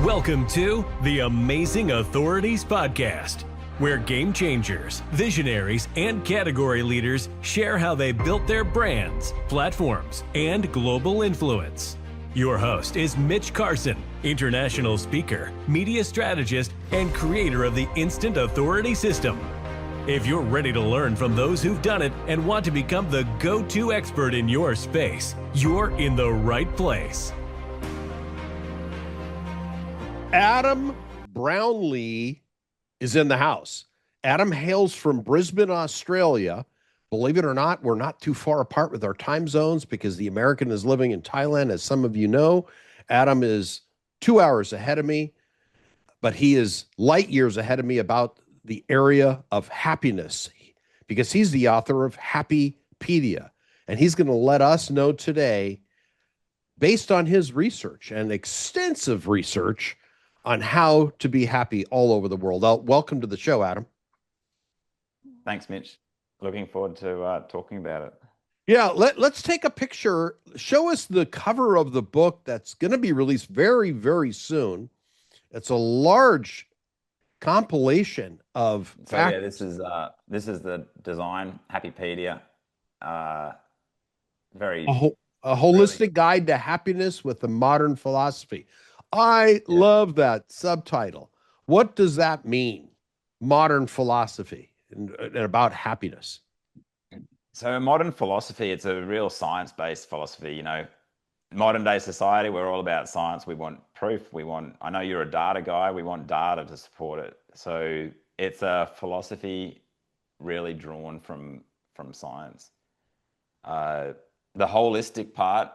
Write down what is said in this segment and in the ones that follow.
Welcome to the Amazing Authorities podcast, where game changers, visionaries, and category leaders share how they built their brands, platforms, and global influence. Your host is Mitch Carson, international speaker, media strategist, and creator of the Instant Authority System. If you're ready to learn from those who've done it and want to become the go-to expert in your space, you're in the right place. Adam Brownlie is in the house. Adam hails from Brisbane, Australia. Believe it or not, we're not too far apart with our time zones because the American is living in Thailand, as some of you know. Adam is 2 hours ahead of me, but he is light years ahead of me about the area of happiness because he's the author of Happypedia. And he's going to let us know today, based on his research and extensive research, on how to be happy all over the world. Welcome to the show, Adam. Thanks, Mitch. Looking forward to talking about it. Yeah, let's take a picture. Show us the cover of the book that's going to be released very, very soon. It's a large compilation of facts. Yeah, this is the design, Happypedia. Very a holistic guide to happiness with a modern philosophy. I love that subtitle. What does that mean? Modern philosophy and about happiness. So modern philosophy, it's a real science-based philosophy. You know, modern day society, we're all about science. We want proof. I know you're a data guy. We want data to support it. So it's a philosophy really drawn from science. The holistic part,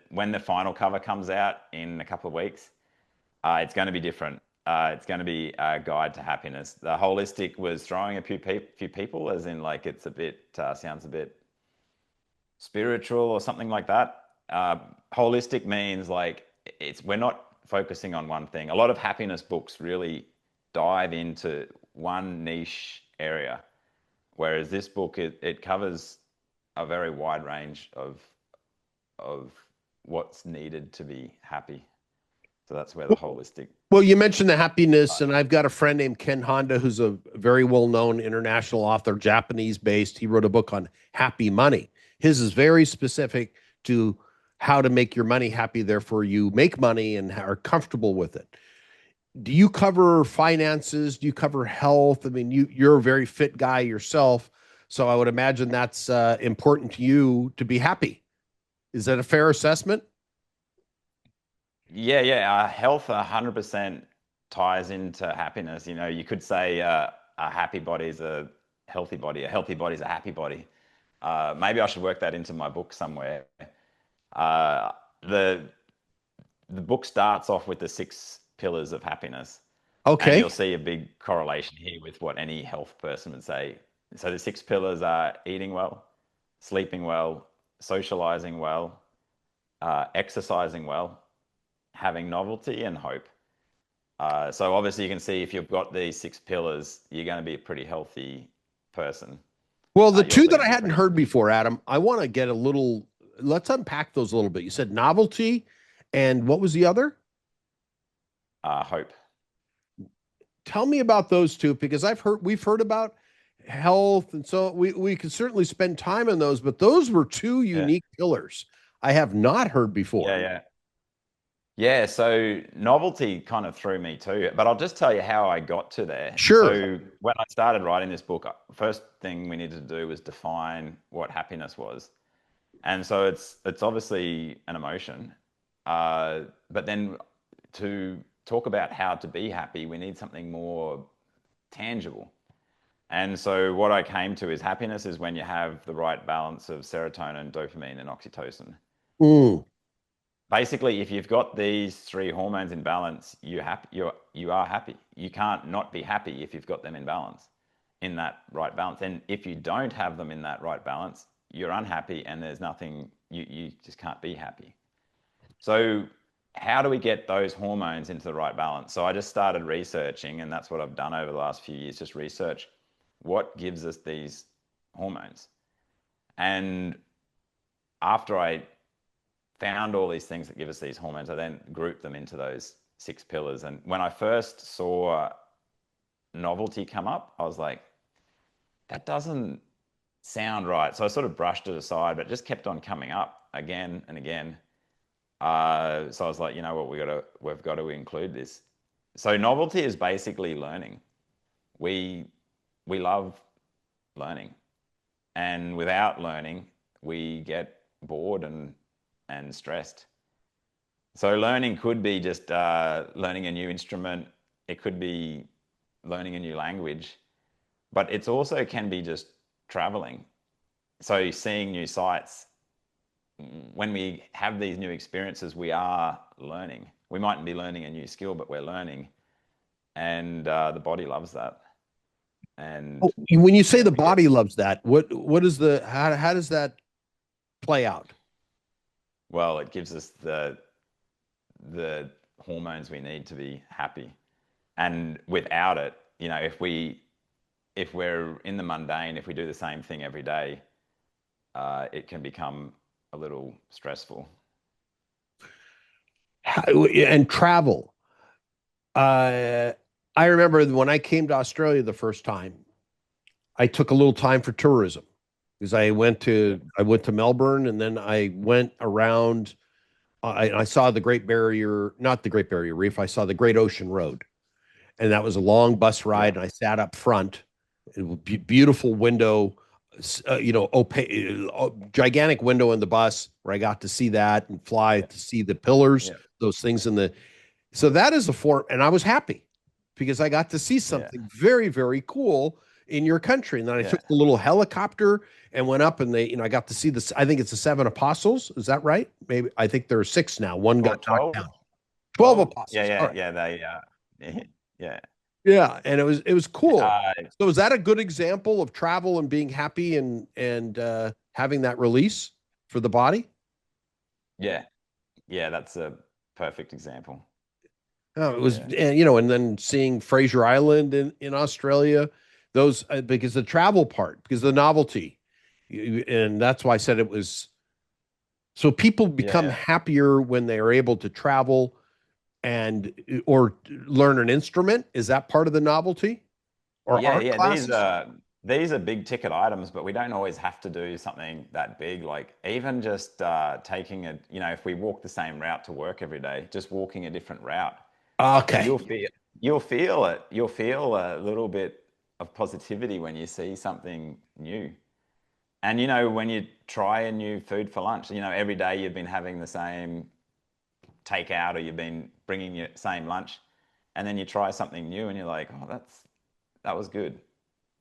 when the final cover comes out in a couple of weeks, it's going to be different. It's going to be a guide to happiness. The holistic was throwing a few people, as in like it's a bit sounds a bit spiritual or something like that. Holistic means like we're not focusing on one thing. A lot of happiness books really dive into one niche area, whereas this book it covers a very wide range of what's needed to be happy. So that's where the holistic. Well, you mentioned the happiness, and I've got a friend named Ken Honda, who's a very well-known international author, Japanese-based. He wrote a book on happy money. His is very specific to how to make your money happy. Therefore, you make money and are comfortable with it. Do you cover finances? Do you cover health? I mean, you're a very fit guy yourself, so I would imagine that's important to you to be happy. Is that a fair assessment? Yeah. Health 100% ties into happiness. You know, you could say a happy body is a healthy body. A healthy body is a happy body. Maybe I should work that into my book somewhere. The book starts off with the 6 pillars of happiness. Okay. And you'll see a big correlation here with what any health person would say. So the 6 pillars are eating well, sleeping well, socializing well, exercising well, having novelty, and hope. So obviously you can see if you've got these 6 pillars, you're going to be a pretty healthy person. Well, the two that I hadn't heard before, Adam, I want to get let's unpack those a little bit. You said novelty, and what was the other? Hope. Tell me about those two, because we've heard about health, and so we can certainly spend time on those, but those were 2 unique pillars I have not heard before. Yeah, so novelty kind of threw me too, but I'll just tell you how I got to there. Sure. So when I started writing this book, first thing we needed to do was define what happiness was. And so it's obviously an emotion, but then to talk about how to be happy, we need something more tangible. And so what I came to is happiness is when you have the right balance of serotonin, dopamine, and oxytocin. Basically, if you've got these 3 hormones in balance, you are happy. You can't not be happy if you've got them in balance, in that right balance. And if you don't have them in that right balance, you're unhappy, and there's nothing, you just can't be happy. So how do we get those hormones into the right balance? So I just started researching, and that's what I've done over the last few years, just research what gives us these hormones. And after I found all these things that give us these hormones. I then grouped them into those 6 pillars. And when I first saw novelty come up, I was like, that doesn't sound right. So I sort of brushed it aside, but it just kept on coming up again and again. So I was like, you know what, we've got to include this. So novelty is basically learning. We love learning, and without learning, we get bored and stressed. So learning could be just learning a new instrument. It could be learning a new language, but it's also can be just traveling. So seeing new sights. When we have these new experiences, we are learning. We mightn't be learning a new skill, but we're learning, and the body loves that. And When you say yeah, the body loves that, what is how does that play out? well, it gives us the hormones we need to be happy. And without it, you know, if we're in the mundane, if we do the same thing every day, it can become a little stressful. And travel. I remember when I came to Australia the first time, I took a little time for tourism because I went to Melbourne, and then I went around. I saw the Great Barrier, not the Great Barrier Reef. I saw the Great Ocean Road, and that was a long bus Yeah, ride. And I sat up front, it was beautiful window, gigantic window in the bus where I got to see that and fly yeah, to see the pillars, yeah, those things in the. So that is a form, and I was happy because I got to see yeah, something very, very cool in your country. And then I yeah. took the little helicopter and went up, and I got to see this. I think it's the seven apostles. Is that right? Maybe I think there are six now. One Or got knocked 12, down. 12 12. Yeah, apostles. All yeah, right. yeah. They, yeah. Yeah, and it was cool. Uh, So is that a good example of travel and being happy and having that release for the body? yeah, yeah. That's a perfect example. Oh, it was, Yeah, and then seeing Fraser Island in Australia, those because the travel part, because the novelty, and that's why I said it was. So people yeah, become yeah. happier when they are able to travel and or learn an instrument. Is that part of the novelty or Yeah, art yeah. classes? These are big ticket items, but we don't always have to do something that big. Like even just taking a, you know, if we walk the same route to work every day, just walking a different route, Okay. you'll feel you'll feel it. You'll feel a little bit of positivity when you see something new. And you know, when you try a new food for lunch, you know, every day you've been having the same takeout or you've been bringing your same lunch, and then you try something new and you're like, oh, that was good.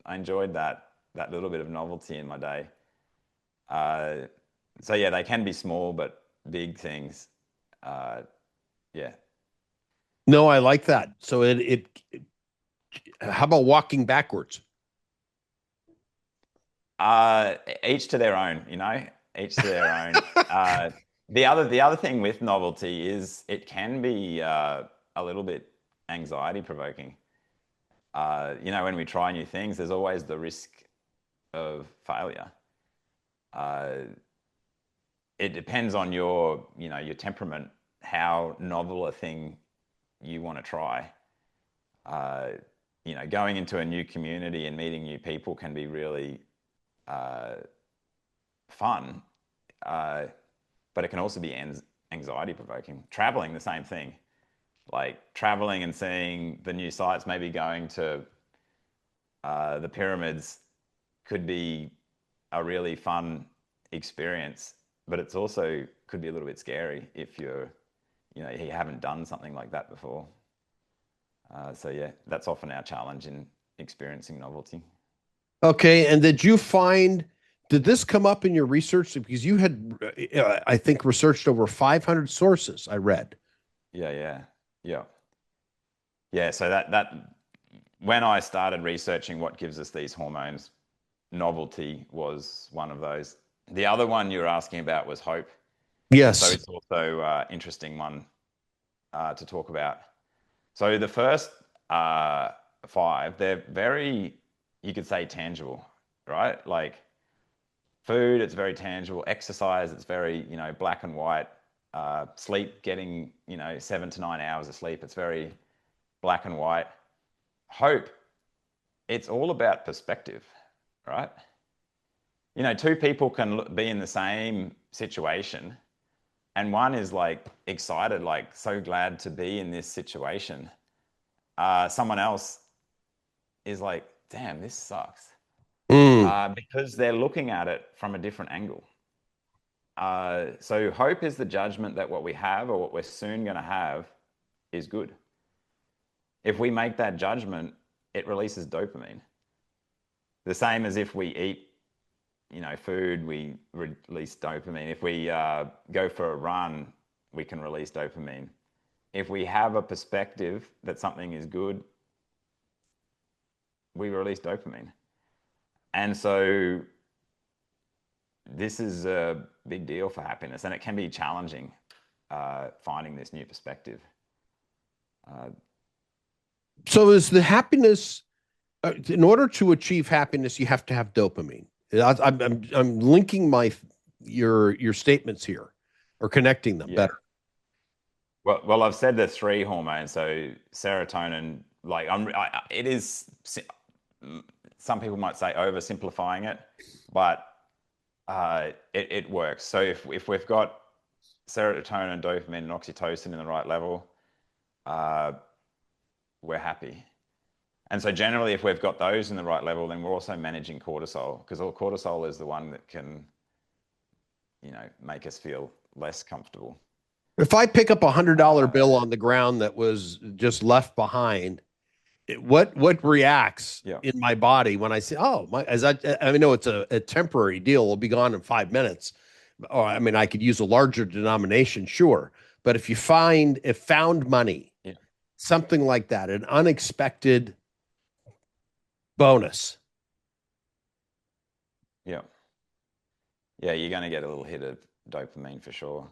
I enjoyed that little bit of novelty in my day. Uh, so yeah, they can be small but big things. Uh, yeah. No, I like that. So how about walking backwards? Uh, each to their own, you know, each to their own. The other thing with novelty is it can be a little bit anxiety provoking. You know, when we try new things, there's always the risk of failure. Uh, it depends on your temperament, how novel a thing you want to try. Uh, you know, going into a new community and meeting new people can be really uh, fun, uh, but it can also be anxiety provoking. Traveling, the same thing. Like traveling and seeing the new sites, maybe going to the pyramids could be a really fun experience, but it's also could be a little bit scary if you haven't done something like that before. So yeah, that's often our challenge in experiencing novelty. Okay, and did this come up in your research? Because you had, I think, researched over 500 sources, I read. Yeah, yeah, yeah, yeah. So that when I started researching what gives us these hormones, novelty was one of those. The other one you were asking about was hope. So Yes. it's also interesting one to talk about. So the first five, they're very, you could say, tangible, right? Like food, it's very tangible. Exercise, it's very, black and white. Sleep, getting 7 to 9 hours of sleep. It's very black and white. Hope, it's all about perspective, right? Two people can be in the same situation, and one is like excited, like so glad to be in this situation. Someone else is like, damn, this sucks. Because they're looking at it from a different angle. So hope is the judgment that what we have or what we're soon going to have is good. If we make that judgment, it releases dopamine. The same as if we eat, food, we release dopamine. If we go for a run, we can release dopamine. If we have a perspective that something is good, we release dopamine. And so this is a big deal for happiness, and it can be challenging finding this new perspective. So is the happiness, in order to achieve happiness, you have to have dopamine. I'm linking your statements here, or connecting them better. Well, I've said the 3 hormones. So serotonin, like it is. Some people might say oversimplifying it, but it works. So if we've got serotonin, dopamine, and oxytocin in the right level, we're happy. And so generally, if we've got those in the right level, then we're also managing cortisol, because cortisol is the one that can, make us feel less comfortable. If I pick up $100 bill on the ground that was just left behind, what reacts in my body when I say, "Oh, I know it's a temporary deal; it'll be gone in 5 minutes." Or I could use a larger denomination, sure, but if found money, something like that, an unexpected bonus. Yeah, you're going to get a little hit of dopamine for sure.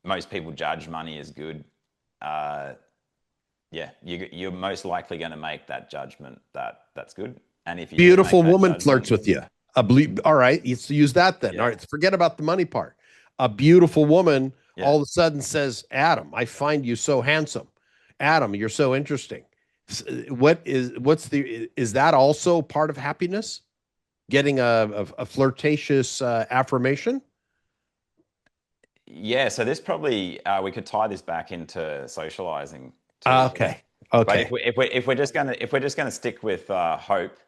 Most people judge money as good. You're most likely going to make that judgment that's good. And if you beautiful woman flirts with you, all right, let's use that then. All right, forget about the money part. A beautiful woman all of a sudden says, "Adam, I find you so handsome. Adam, you're so interesting." Is that also part of happiness? Getting a flirtatious affirmation? Yeah, so this probably we could tie this back into socializing too. Okay. But if we're just gonna stick with hope,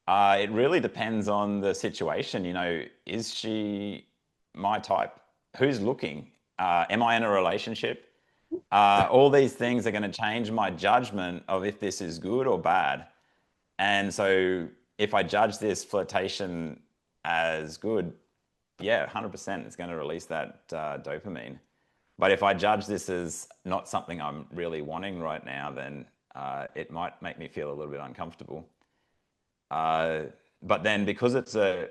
it really depends on the situation. Is she my type? Who's looking? Am I in a relationship? All these things are going to change my judgment of if this is good or bad. And so if I judge this flirtation as good, 100% it's going to release that dopamine. But if I judge this as not something I'm really wanting right now, then it might make me feel a little bit uncomfortable. But then because it's a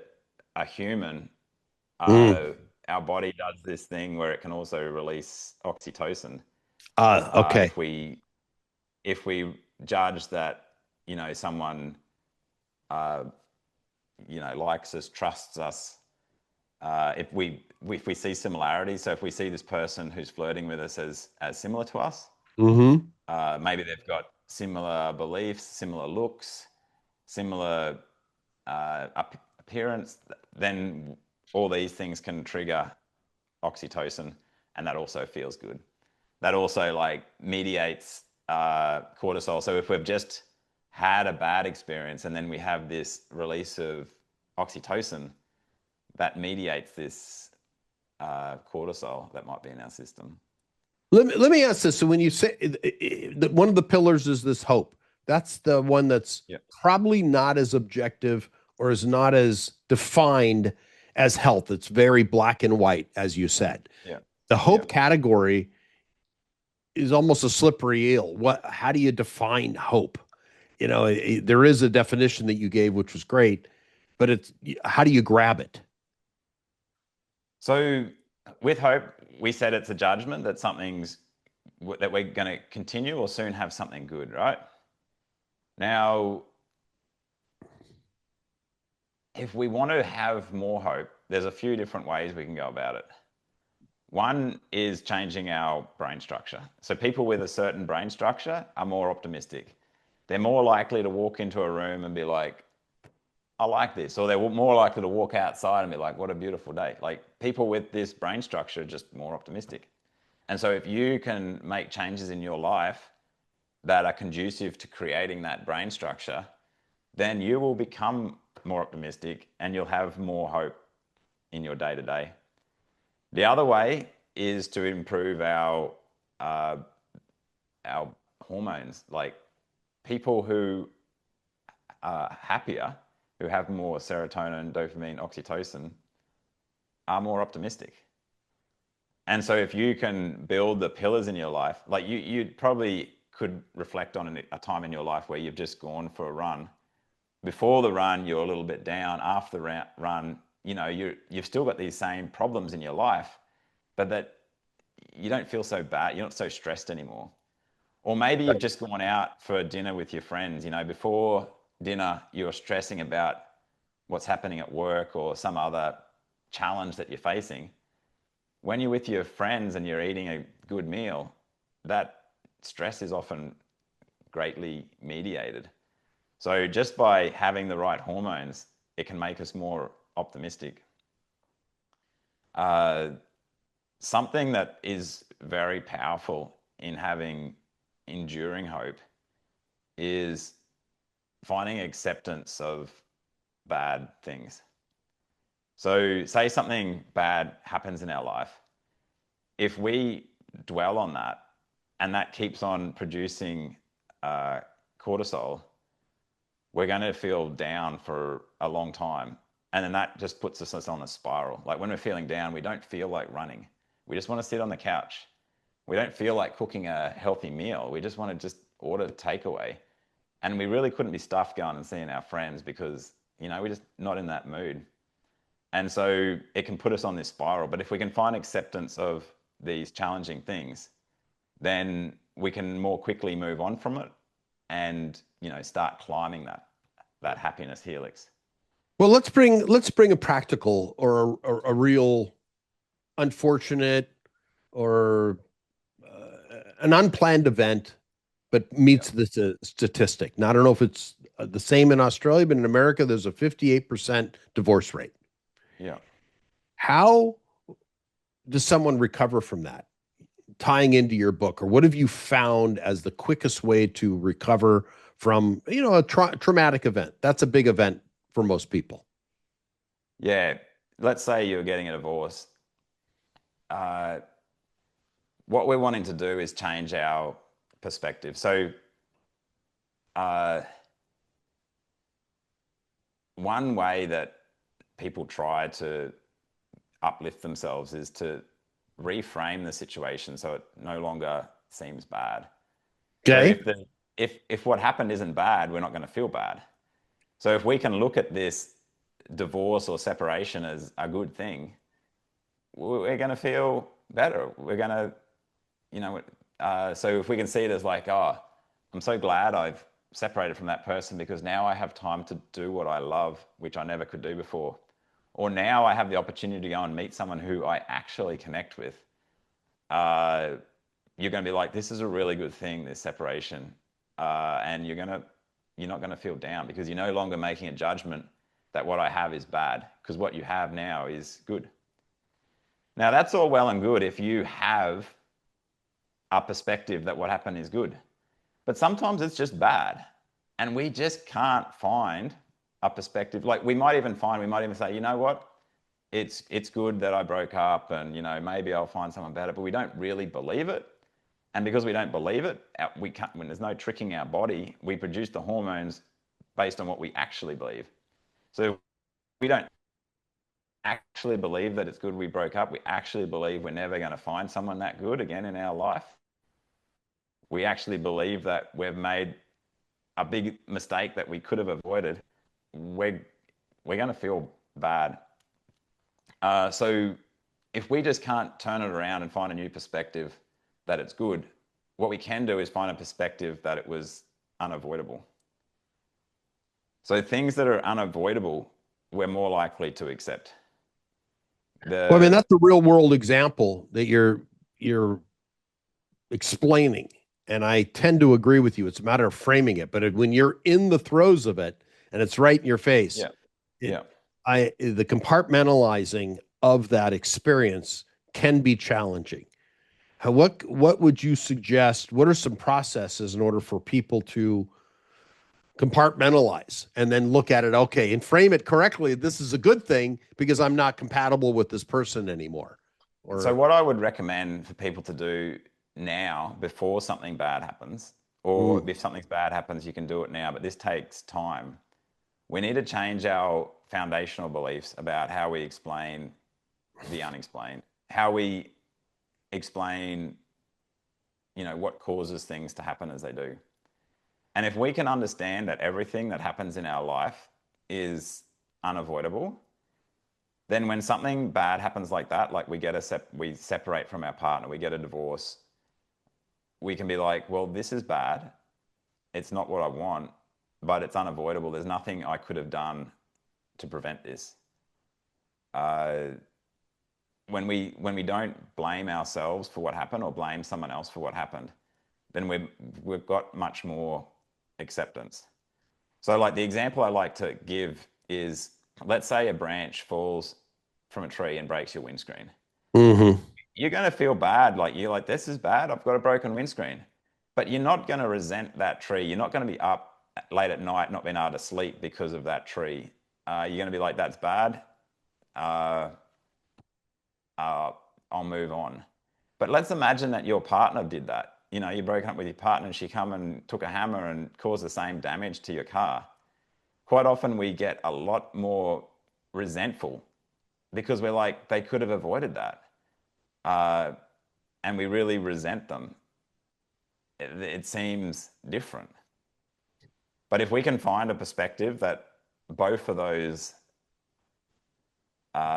human, our body does this thing where it can also release oxytocin. Okay. If we judge that, someone, likes us, trusts us, if we see similarities, so if we see this person who's flirting with us as similar to us, maybe they've got similar beliefs, similar looks, similar appearance, then all these things can trigger oxytocin, and that also feels good. That also mediates cortisol. So if we've just had a bad experience and then we have this release of oxytocin, that mediates this cortisol that might be in our system. Let me ask this. So when you say one of the pillars is this hope, that's the one that's probably not as objective or is not as defined as health. It's very black and white, as you said. The hope category is almost a slippery eel. How do you define hope? There is a definition that you gave, which was great, but how do you grab it? So with hope, we said it's a judgment that that we're going to continue or soon have something good, right? Now, if we want to have more hope, there's a few different ways we can go about it. One is changing our brain structure. So people with a certain brain structure are more optimistic. They're more likely to walk into a room and be like, I like this. Or they're more likely to walk outside and be like, what a beautiful day. Like people with this brain structure are just more optimistic. And so if you can make changes in your life that are conducive to creating that brain structure, then you will become more optimistic and you'll have more hope in your day-to-day. The other way is to improve our hormones. Like people who are happier, who have more serotonin, dopamine, oxytocin, are more optimistic. And so if you can build the pillars in your life, like you probably could reflect on a time in your life where you've just gone for a run. Before the run, you're a little bit down. After the run, you know, you've still got these same problems in your life, but that you don't feel so bad. You're not so stressed anymore. Or maybe you've just gone out for dinner with your friends. You know, before dinner, you're stressing about what's happening at work or some other challenge that you're facing. When you're with your friends and you're eating a good meal, that stress is often greatly mediated. So just by having the right hormones, it can make us more optimistic. Something that is very powerful in having enduring hope is finding acceptance of bad things. So say something bad happens in our life. If we dwell on that and that keeps on producing cortisol, we're going to feel down for a long time. And then that just puts us on a spiral. Like when we're feeling down, we don't feel like running. We just want to sit on the couch. We don't feel like cooking a healthy meal. We just want to just order takeaway. And we really couldn't be stuffed going and seeing our friends because, you know, we're just not in that mood. And so it can put us on this spiral. But if we can find acceptance of these challenging things, then we can more quickly move on from it and, you know, start climbing that happiness helix. Well, let's bring a practical or a real unfortunate or an unplanned event, but meets the statistic. Now, I don't know if it's the same in Australia, but in America, there's a 58% divorce rate. Yeah. How does someone recover from that? Tying into your book, or what have you found as the quickest way to recover from, you know, a traumatic event? That's a big event for most people. Yeah. Let's say you're getting a divorce. What we're wanting to do is change our perspective. So one way that people try to uplift themselves is to reframe the situation so it no longer seems bad. Okay. So if what happened isn't bad, we're not going to feel bad. So if we can look at this divorce or separation as a good thing, we're going to feel better. We're going to, you know, so if we can see it as like, oh, I'm so glad I've separated from that person because now I have time to do what I love, which I never could do before. Or now I have the opportunity to go and meet someone who I actually connect with. You're going to be like, this is a really good thing, this separation. And you're not going to feel down because you're no longer making a judgment that what I have is bad because what you have now is good. Now that's all well and good if you have a perspective that what happened is good. But sometimes it's just bad. And we just can't find a perspective. Like we might even say, you know what? It's good that I broke up and, you know, maybe I'll find someone better, but we don't really believe it. And because we don't believe it, we can't, when there's no tricking our body, we produce the hormones based on what we actually believe. So we don't actually believe that it's good we broke up. We actually believe we're never going to find someone that good again in our life. We actually believe that we've made a big mistake that we could have avoided. We're going to feel bad. So if we just can't turn it around and find a new perspective that it's good, what we can do is find a perspective that it was unavoidable. So things that are unavoidable, we're more likely to accept. Well, I mean, that's a real world example that you're explaining. And I tend to agree with you. It's a matter of framing it. But when you're in the throes of it and it's right in your face, yeah, it, yeah. the compartmentalizing of that experience can be challenging. What would you suggest? What are some processes in order for people to compartmentalize and then look at it, okay, and frame it correctly? This is a good thing because I'm not compatible with this person anymore. So Or what I would recommend for people to do now before something bad happens, or mm, if something bad happens, you can do it now, but this takes time. We need to change our foundational beliefs about how we explain the unexplained, how we explain, what causes things to happen as they do. And if we can understand that everything that happens in our life is unavoidable, then when something bad happens like that, like we separate from our partner, we get a divorce, we can be like, well, this is bad. It's not what I want, but it's unavoidable. There's nothing I could have done to prevent this. Uh, when we don't blame ourselves for what happened or blame someone else for what happened, then we've got much more acceptance. So like the example I like to give is, let's say a branch falls from a tree and breaks your windscreen. mhm. You're going to feel bad. Like you're like, this is bad. I've got a broken windscreen. But you're not going to resent that tree. You're not going to be up late at night, not being able to sleep because of that tree. You're going to be like, that's bad. Uh, I'll move on. But let's imagine that your partner did that. You broke up with your partner and she come and took a hammer and caused the same damage to your car. Quite often we get a lot more resentful because we're like, they could have avoided that. And we really resent them. It seems different. But if we can find a perspective that both of those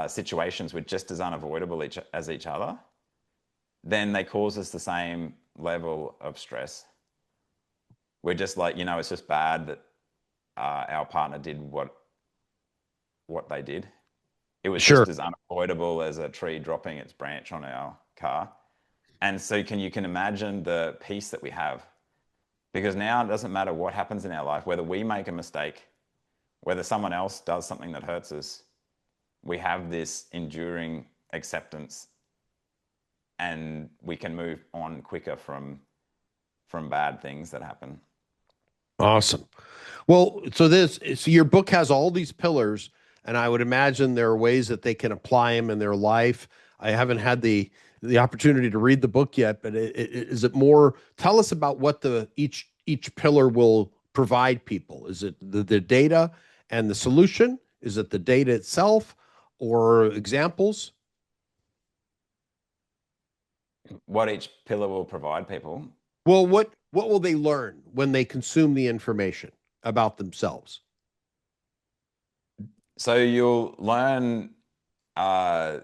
situations were just as unavoidable as each other, then they cause us the same level of stress. We're just like, it's just bad that our partner did what they did. It was Sure. just as unavoidable as a tree dropping its branch on our car. And so you can imagine the peace that we have. Because now it doesn't matter what happens in our life, whether we make a mistake, whether someone else does something that hurts us, we have this enduring acceptance and we can move on quicker from bad things that happen. Awesome. Well, so your book has all these pillars, and I would imagine there are ways that they can apply them in their life. I haven't had the opportunity to read the book yet, but is it more? Tell us about what each pillar will provide people. Is it the data and the solution? Is it the data itself, or examples? What each pillar will provide people. Well, what will they learn when they consume the information about themselves? So you'll learn how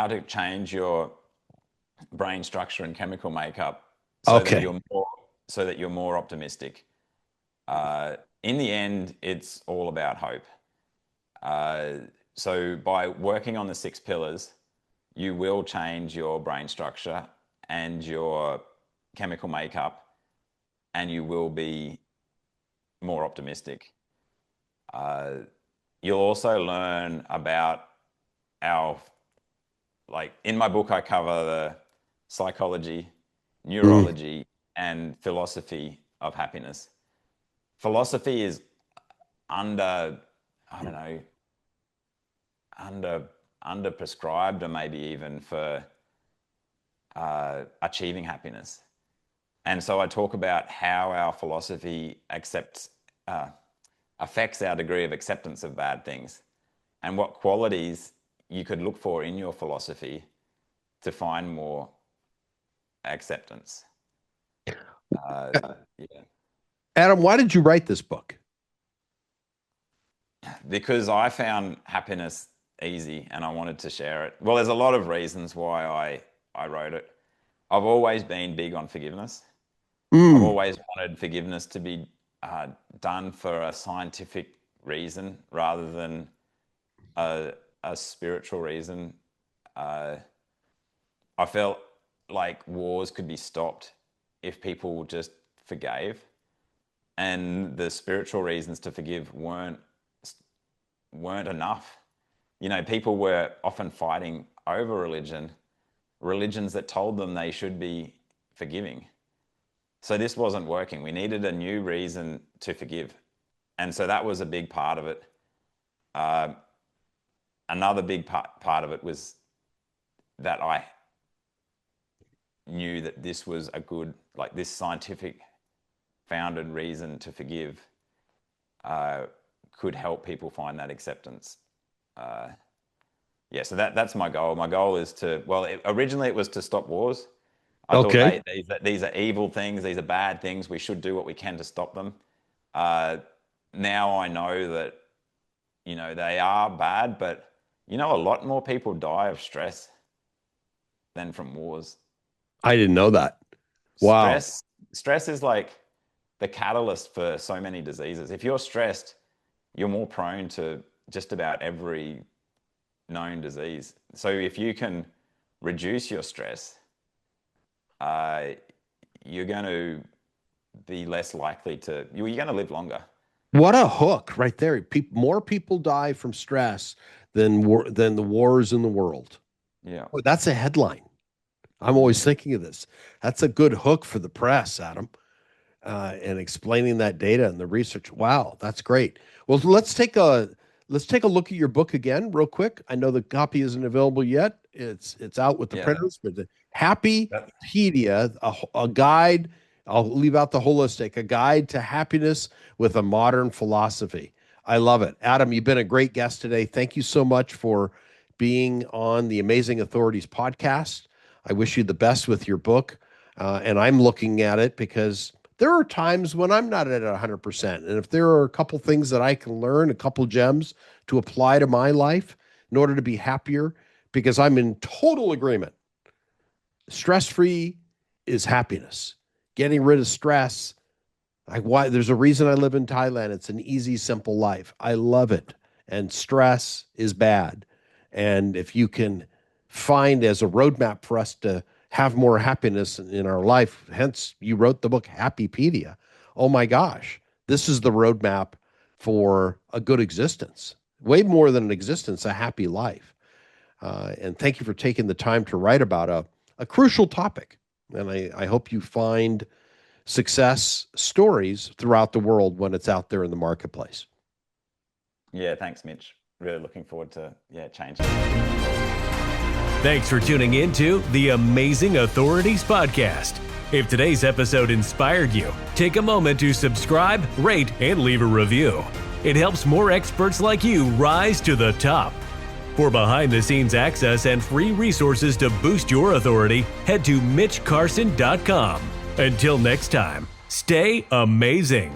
to change your brain structure and chemical makeup so that Okay. you're more optimistic. In the end, it's all about hope. So by working on the 6 pillars, you will change your brain structure and your chemical makeup, and you will be more optimistic. You'll also learn about in my book, I cover the psychology, Mm. neurology, and philosophy of happiness. Philosophy is under, I don't know, under prescribed, or maybe even for achieving happiness. And so I talk about how our philosophy affects our degree of acceptance of bad things, and what qualities you could look for in your philosophy to find more acceptance. Yeah. Adam, why did you write this book? Because I found happiness easy and I wanted to share it. Well, there's a lot of reasons why I wrote it. I've always been big on forgiveness. I've Mm. always wanted forgiveness to be done for a scientific reason rather than a spiritual reason. I felt like wars could be stopped if people just forgave, and the spiritual reasons to forgive weren't enough. You know, people were often fighting over religions that told them they should be forgiving. So this wasn't working. We needed a new reason to forgive. And so that was a big part of it. Another big part of it was that I knew that this was a good, like this scientific founded reason to forgive could help people find that acceptance. So that's my goal. My goal is to, originally it was to stop wars. I thought these are evil things. These are bad things. We should do what we can to stop them. Now I know that, you know, they are bad, but, you know, a lot more people die of stress than from wars. I didn't know that. Wow. Stress is like the catalyst for so many diseases. If you're stressed, you're more prone to just about every known disease. So if you can reduce your stress, you're going to be less likely to, you're going to live longer. What a hook right there. More people die from stress than the wars in the world. Yeah. Boy, that's a headline. I'm always thinking of this. That's a good hook for the press, Adam, and explaining that data and the research. Wow, that's great. Well, let's take a look at your book again real quick. I know the copy isn't available yet. It's out with the printers, but the Happypedia, a guide. I'll leave out the holistic, a guide to happiness with a modern philosophy. I love it. Adam, you've been a great guest today. Thank you so much for being on the Amazing Authorities podcast. I wish you the best with your book. And I'm looking at it because there are times when I'm not at 100%. And if there are a couple things that I can learn, a couple gems to apply to my life in order to be happier, because I'm in total agreement. Stress-free is happiness. Getting rid of stress. There's a reason I live in Thailand. It's an easy, simple life. I love it. And stress is bad. And if you can find as a roadmap for us to have more happiness in our life, hence you wrote the book Happypedia. Oh my gosh, this is the roadmap for a good existence. Way more than an existence, a happy life. And thank you for taking the time to write about a crucial topic. And I hope you find success stories throughout the world when it's out there in the marketplace. Yeah, thanks, Mitch. Really looking forward to changing. Thanks for tuning in to the Amazing Authorities podcast. If today's episode inspired you, take a moment to subscribe, rate, and leave a review. It helps more experts like you rise to the top. For behind-the-scenes access and free resources to boost your authority, head to mitchcarson.com. Until next time, stay amazing.